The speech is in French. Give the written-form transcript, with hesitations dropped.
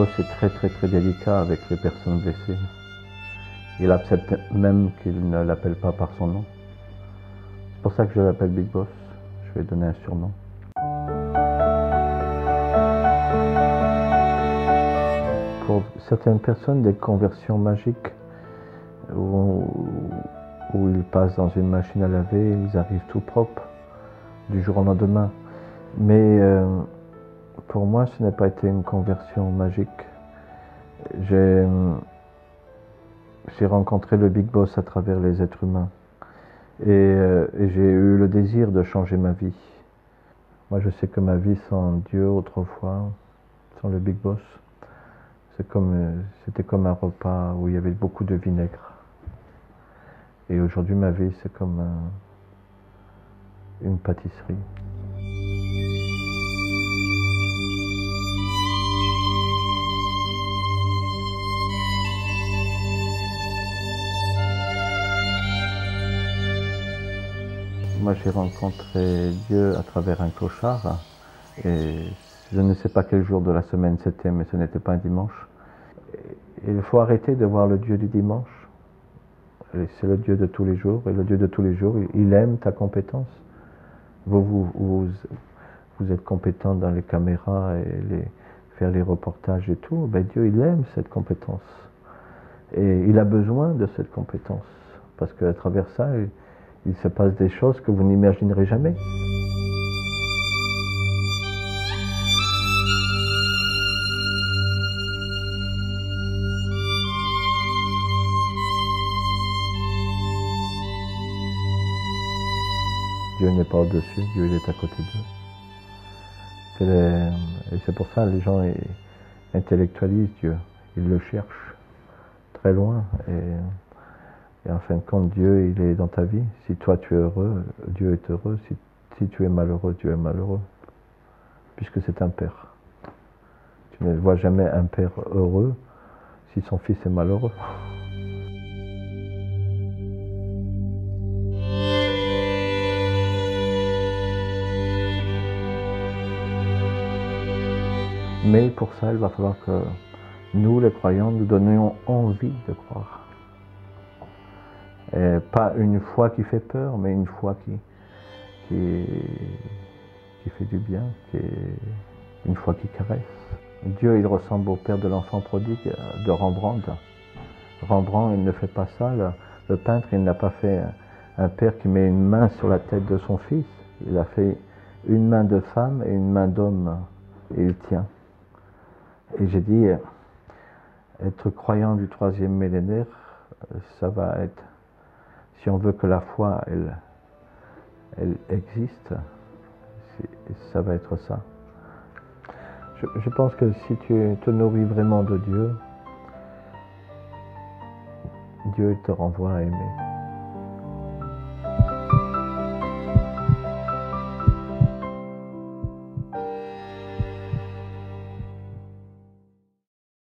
Boss est très délicat avec les personnes blessées. Il accepte même qu'il ne l'appelle pas par son nom. C'est pour ça que je l'appelle Big Boss. Je vais lui donner un surnom. Pour certaines personnes, des conversions magiques où ils passent dans une machine à laver, ils arrivent tout propres du jour au lendemain. Mais pour moi, ce n'a pas été une conversion magique. J'ai rencontré le Big Boss à travers les êtres humains et j'ai eu le désir de changer ma vie. Moi, je sais que ma vie sans Dieu autrefois, sans le Big Boss, c'était comme un repas où il y avait beaucoup de vinaigre. Et aujourd'hui, ma vie, c'est comme une pâtisserie. Moi, j'ai rencontré Dieu à travers un clochard. Et je ne sais pas quel jour de la semaine c'était, mais ce n'était pas un dimanche. Et il faut arrêter de voir le Dieu du dimanche. C'est le Dieu de tous les jours. Et le Dieu de tous les jours, il aime ta compétence. Vous êtes compétent dans les caméras et faire les reportages et tout. Ben Dieu, il aime cette compétence. Et il a besoin de cette compétence. Parce qu'à travers ça, il se passe des choses que vous n'imaginerez jamais. Dieu n'est pas au-dessus, Dieu il est à côté d'eux. Et c'est pour ça que les gens intellectualisent Dieu. Ils le cherchent très loin. Et en fin de compte, Dieu il est dans ta vie. Si toi tu es heureux, Dieu est heureux. Si tu es malheureux, Dieu est malheureux. Puisque c'est un père. Tu ne vois jamais un père heureux si son fils est malheureux. Mais pour ça, il va falloir que nous, les croyants, nous donnions envie de croire. Et pas une foi qui fait peur, mais une foi qui fait du bien, une foi qui caresse. Dieu, il ressemble au père de l'enfant prodigue de Rembrandt. Rembrandt, il ne fait pas ça. Le peintre, il n'a pas fait un père qui met une main sur la tête de son fils. Il a fait une main de femme et une main d'homme, et il tient. Et j'ai dit, être croyant du 3e millénaire, ça va être, si on veut que la foi, elle existe, ça va être ça. Je pense que si tu te nourris vraiment de Dieu, Dieu te renvoie à aimer.